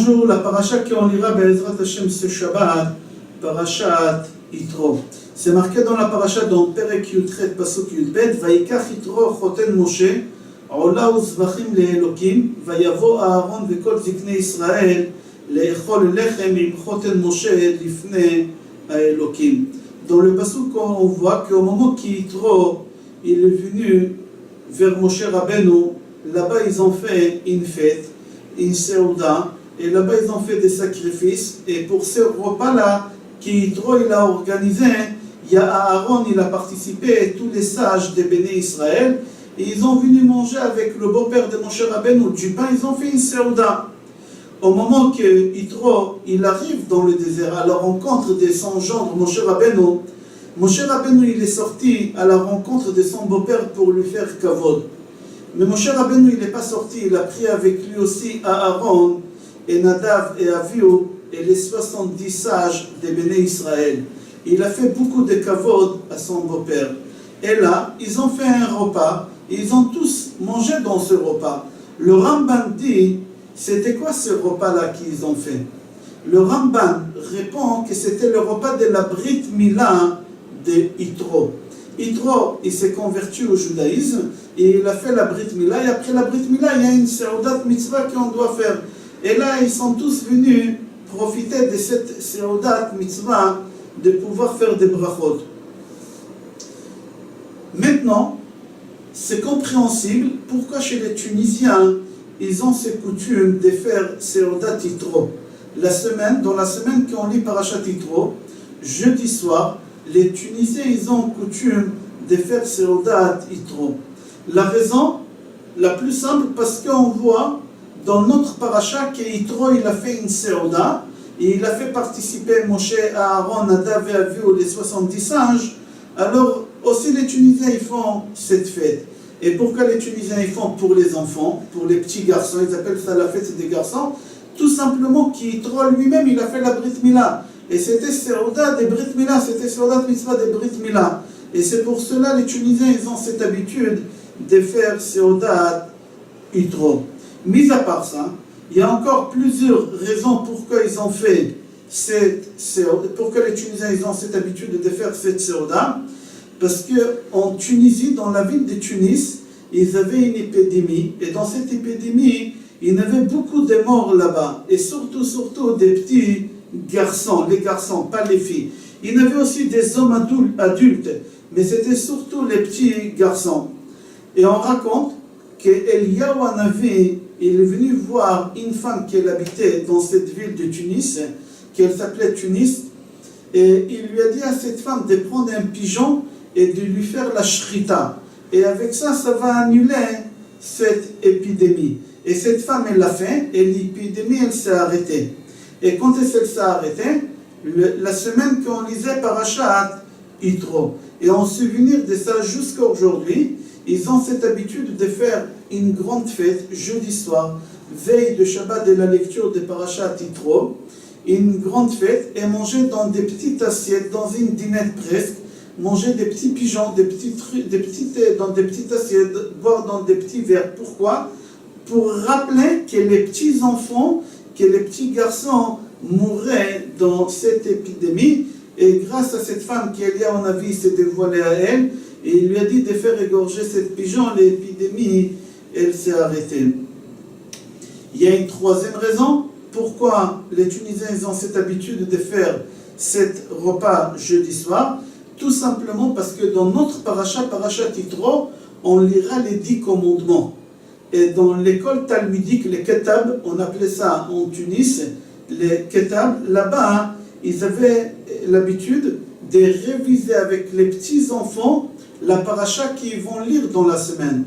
Bonjour, la paracha qu'on lira Be'ezrat Hashem ce Shabbat, parachat Yitro. C'est marqué dans la paracha dans Perek Yudchet Pasuk Yudbet, Vayikach Yitro choten Moshe, Ola uzvachim le'elokim, Vayavo Aaron vekol ziknei Israël, le'echol lechem im choten Moshe lifnei Elokim. Dans le pasuk on voit qu'au moment qu'Yitro il est venu vers Moshe Rabbeinu, là-bas ils ont fait une fête, une seuda, et là-bas ils ont fait des sacrifices, et pour ce repas-là, qu'Yitro il a organisé, il y a Aaron, il a participé, tous les sages des Béné Israël, et ils ont venu manger avec le beau-père de Moshe Rabbeinu du pain, ils ont fait une seuda. Au moment que Yitro il arrive dans le désert à la rencontre de son gendre Moshe Rabbeinu, il est sorti à la rencontre de son beau-père pour lui faire kavod. Mais Moshe Rabbeinu il n'est pas sorti, il a pris avec lui aussi Aaron et Nadav et Avihu et les 70 sages des Béné Israël. Il a fait beaucoup de kavod à son beau-père. Et là, ils ont fait un repas, et ils ont tous mangé dans ce repas. Le Ramban dit, c'était quoi ce repas-là qu'ils ont fait? Le Ramban répond que c'était le repas de la Brit Mila de Yitro. Yitro, il s'est converti au judaïsme, et il a fait la Brit Mila, et après la Brit Mila, il y a une seudat mitzvah qu'on doit faire. Et là, ils sont tous venus profiter de cette seudat mitzvah, de pouvoir faire des brachot. Maintenant, c'est compréhensible pourquoi chez les Tunisiens, ils ont ces coutumes de faire seudat Yitro. Dans la semaine qu'on lit parachat Yitro, jeudi soir, les Tunisiens, ils ont coutume de faire seudat Yitro. La raison, la plus simple, parce qu'on voit dans notre paracha que Yitro, il a fait une seuda, et il a fait participer Moshe, Aaron, Nadav et Avihu, les 70 sages. Alors, aussi les Tunisiens, ils font cette fête. Et pourquoi les Tunisiens, ils font pour les enfants, pour les petits garçons, ils appellent ça la fête des garçons, tout simplement qu'Yitro lui-même, il a fait la Brit Mila. Et c'était seuda des Brit Mila, c'était seudat mitzvah des Brit Mila. Et c'est pour cela les Tunisiens, ils ont cette habitude de faire seudat Yitro. Mis à part ça, il y a encore plusieurs raisons pourquoi ils ont fait pourquoi les Tunisiens ils ont cette habitude de faire cette seuda. Parce qu'en Tunisie, dans la ville de Tunis, ils avaient une épidémie, et dans cette épidémie, il y avait beaucoup de morts là-bas, et surtout des petits garçons, les garçons, pas les filles. Il y avait aussi des hommes adultes, mais c'était surtout les petits garçons. Et on raconte qu'Eliyahu Hanavi, il est venu voir une femme qui habitait dans cette ville de Tunis, qu'elle s'appelait Tunis, et il lui a dit à cette femme de prendre un pigeon et de lui faire la shrita. Et avec ça, ça va annuler cette épidémie. Et cette femme, elle l'a fait, et l'épidémie, elle s'est arrêtée. Et quand elle s'est arrêtée, la semaine qu'on lisait parachat Yitro. Et en souvenir de ça jusqu'à aujourd'hui, ils ont cette habitude de faire une grande fête jeudi soir, veille de Shabbat de la lecture de parachat Yitro, une grande fête, et manger dans des petites assiettes, dans une dînette presque, manger des petits pigeons, dans des petites assiettes, boire dans des petits verres. Pourquoi? Pour rappeler que les petits enfants, que les petits garçons mouraient dans cette épidémie, et grâce à cette femme qui Eliyahu Hanavi s'est dévoilée à elle, et il lui a dit de faire égorger cette pigeon, l'épidémie, elle s'est arrêtée. Il y a une troisième raison pourquoi les Tunisiens ils ont cette habitude de faire cet repas jeudi soir, tout simplement parce que dans notre parachat Yitro, on lira les 10 commandements. Et dans l'école talmudique, les Ketab, on appelait ça en Tunis, les Ketab, là-bas, ils avaient l'habitude de réviser avec les petits-enfants la paracha qu'ils vont lire dans la semaine.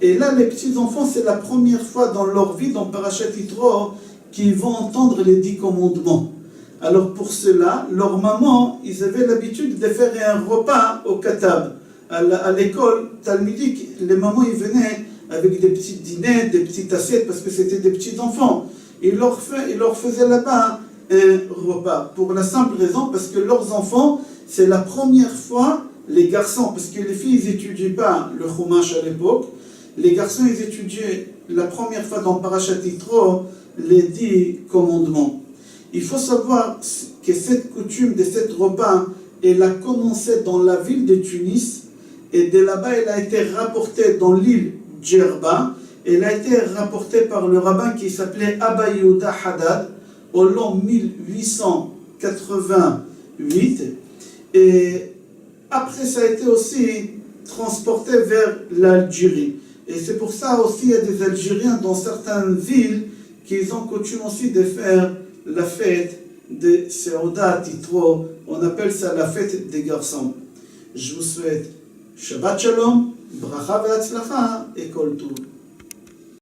Et là, les petits-enfants, c'est la première fois dans leur vie, dans parachat Yitro, qu'ils vont entendre les 10 commandements. Alors pour cela, leurs mamans, ils avaient l'habitude de faire un repas au Ketab. À l'école talmudique, les mamans, ils venaient avec des petites dîners, des petites assiettes, parce que c'était des petits enfants. Ils leur faisaient là-bas un repas, pour la simple raison, parce que leurs enfants, c'est la première fois, les garçons, parce que les filles, ils n'étudiaient pas le Chumash à l'époque, les garçons, ils étudiaient la première fois dans Parashat Yitro, les 10 commandements. Il faut savoir que cette coutume de cette repas, elle a commencé dans la ville de Tunis, et de là-bas, elle a été rapportée dans l'île Djerba. Elle a été rapportée par le rabbin qui s'appelait Abba Yehuda Haddad au l'an 1888. Et après, ça a été aussi transporté vers l'Algérie. Et c'est pour ça aussi, il y a des Algériens dans certaines villes qui ont coutume aussi de faire la fête de Seudat Yitro. On appelle ça la fête des garçons. Je vous souhaite Shabbat Shalom, Bracha ve'atzlacha et Kol Tov.